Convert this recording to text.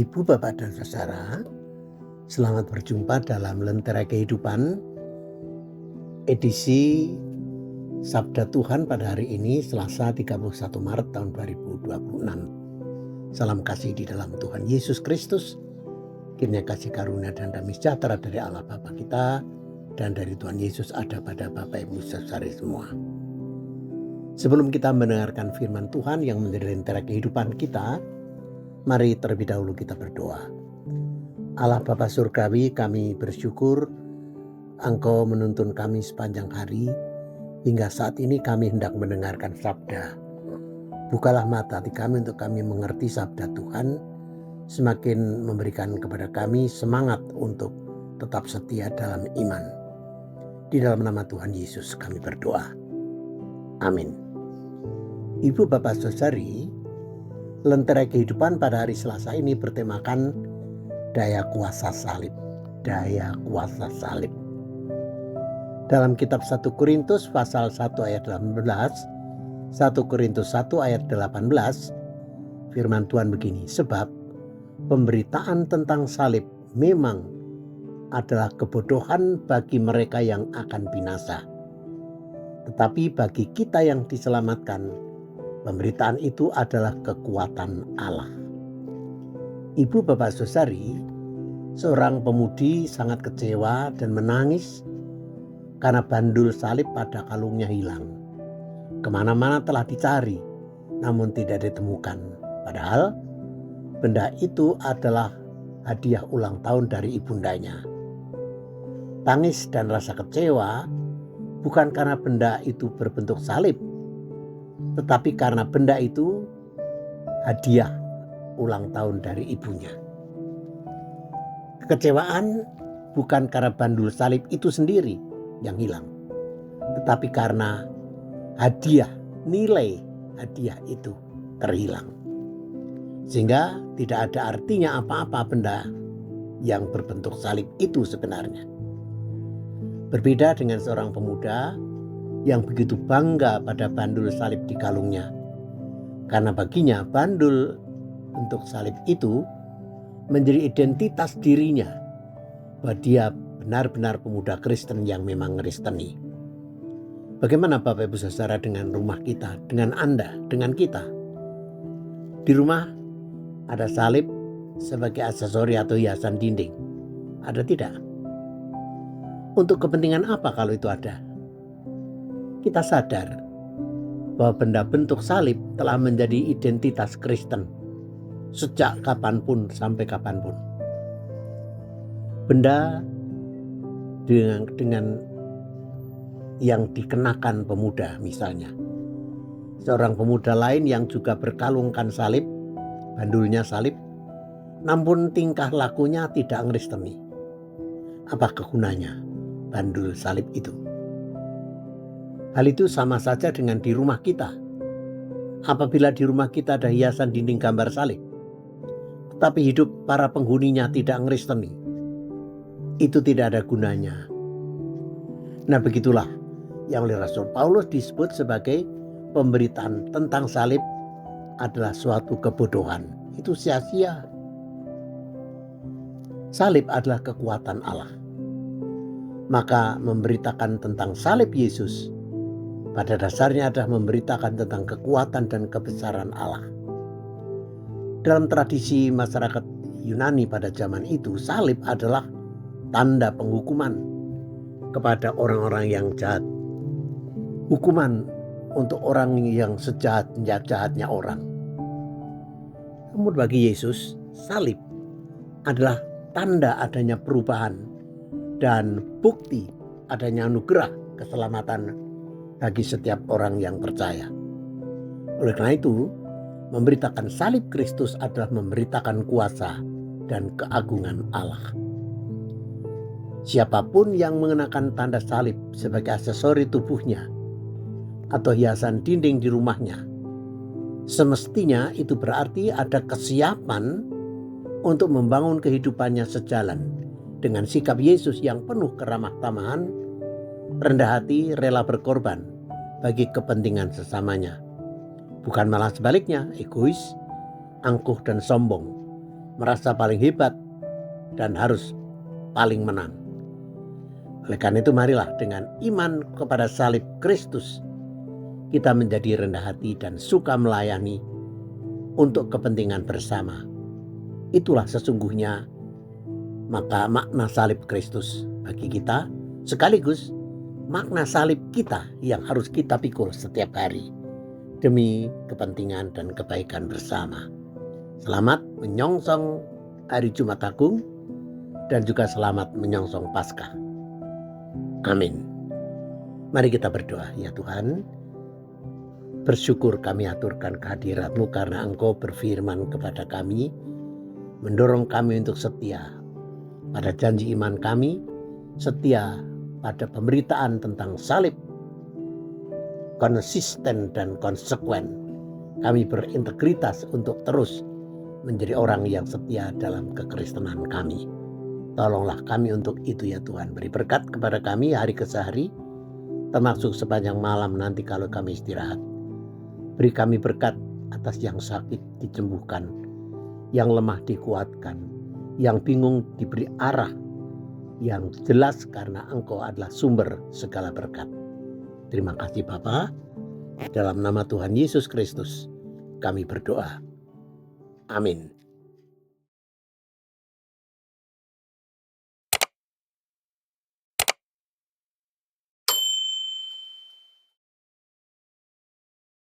Ibu, Bapak, dan Saudara, selamat berjumpa dalam Lentera Kehidupan edisi Sabda Tuhan pada hari ini, Selasa 31 Maret tahun 2026. Salam kasih di dalam Tuhan Yesus Kristus. Kiranya kasih karunia dan damai sejahtera dari Allah Bapa kita dan dari Tuhan Yesus ada pada Bapak Ibu Saudara semua. Sebelum kita mendengarkan firman Tuhan yang menjadi lentera kehidupan kita, mari terlebih dahulu kita berdoa. Allah Bapa Surgawi, kami bersyukur Engkau menuntun kami sepanjang hari. Hingga saat ini kami hendak mendengarkan sabda. Bukalah mata hati kami untuk kami mengerti sabda Tuhan. Semakin memberikan kepada kami semangat untuk tetap setia dalam iman. Di dalam nama Tuhan Yesus kami berdoa. Amin. Ibu, Bapak, Saudari, Lentera Kehidupan pada hari Selasa ini bertemakan daya kuasa salib. Daya kuasa salib. Dalam kitab 1 Korintus pasal 1 ayat 18, 1 Korintus 1 ayat 18, firman Tuhan begini, sebab pemberitaan tentang salib memang adalah kebodohan bagi mereka yang akan binasa. Tetapi bagi kita yang diselamatkan, pemberitaan itu adalah kekuatan Allah. Ibu, Bapak, Saudari, seorang pemudi sangat kecewa dan menangis karena bandul salib pada kalungnya hilang. Kemana-mana telah dicari, namun tidak ditemukan. Padahal benda itu adalah hadiah ulang tahun dari ibundanya. Tangis dan rasa kecewa bukan karena benda itu berbentuk salib, tetapi karena benda itu hadiah ulang tahun dari ibunya. Kekecewaan bukan karena bandul salib itu sendiri yang hilang, tetapi karena nilai hadiah itu terhilang. Sehingga tidak ada artinya apa-apa benda yang berbentuk salib itu sebenarnya. Berbeda dengan seorang pemuda yang begitu bangga pada bandul salib di kalungnya. Karena baginya bandul bentuk salib itu menjadi identitas dirinya, bahwa dia benar-benar pemuda Kristen yang memang Kristeni. Bagaimana Bapak Ibu Saudara dengan rumah kita, dengan Anda, dengan kita? Di rumah ada salib sebagai aksesori atau hiasan dinding. Ada tidak? Untuk kepentingan apa kalau itu ada? Kita sadar bahwa benda bentuk salib telah menjadi identitas Kristen sejak kapanpun sampai kapanpun. Benda dengan yang dikenakan pemuda misalnya. Seorang pemuda lain yang juga berkalungkan salib, bandulnya salib, namun tingkah lakunya tidak Kristeni. Apa gunanya bandul salib itu? Hal itu sama saja dengan di rumah kita. Apabila di rumah kita ada hiasan dinding gambar salib, tetapi hidup para penghuninya tidak Kristeni, itu tidak ada gunanya. Nah, begitulah yang oleh Rasul Paulus disebut sebagai pemberitaan tentang salib adalah suatu kebodohan. Itu sia-sia. Salib adalah kekuatan Allah. Maka memberitakan tentang salib Yesus pada dasarnya adalah memberitakan tentang kekuatan dan kebesaran Allah. Dalam tradisi masyarakat Yunani pada zaman itu, salib adalah tanda penghukuman kepada orang-orang yang jahat. Hukuman untuk orang yang sejahat-jahatnya orang. Namun bagi Yesus, salib adalah tanda adanya perubahan dan bukti adanya anugerah keselamatan bagi setiap orang yang percaya. Oleh karena itu, memberitakan salib Kristus adalah memberitakan kuasa dan keagungan Allah. Siapapun yang mengenakan tanda salib sebagai aksesori tubuhnya atau hiasan dinding di rumahnya, semestinya itu berarti ada kesiapan untuk membangun kehidupannya sejalan dengan sikap Yesus yang penuh keramah tamahan, rendah hati, rela berkorban bagi kepentingan sesamanya. Bukan malah sebaliknya, egois, angkuh dan sombong, merasa paling hebat dan harus paling menang. Oleh karena itu marilah dengan iman kepada salib Kristus kita menjadi rendah hati dan suka melayani untuk kepentingan bersama. Itulah sesungguhnya maka makna salib Kristus bagi kita, sekaligus makna salib kita yang harus kita pikul setiap hari demi kepentingan dan kebaikan bersama. Selamat menyongsong hari Jumat Agung dan juga selamat menyongsong Paskah. Amin. Mari kita berdoa. Ya Tuhan, bersyukur kami aturkan kehadirat-Mu karena Engkau berfirman kepada kami, mendorong kami untuk setia pada janji iman kami, setia pada pemberitaan tentang salib, konsisten dan konsekuen. Kami berintegritas untuk terus menjadi orang yang setia dalam kekristenan kami. Tolonglah kami untuk itu ya Tuhan. Beri berkat kepada kami hari ke hari, termasuk sepanjang malam nanti kalau kami istirahat. Beri kami berkat atas yang sakit disembuhkan, yang lemah dikuatkan, yang bingung diberi arah yang jelas karena Engkau adalah sumber segala berkat. Terima kasih Bapa. Dalam nama Tuhan Yesus Kristus kami berdoa. Amin.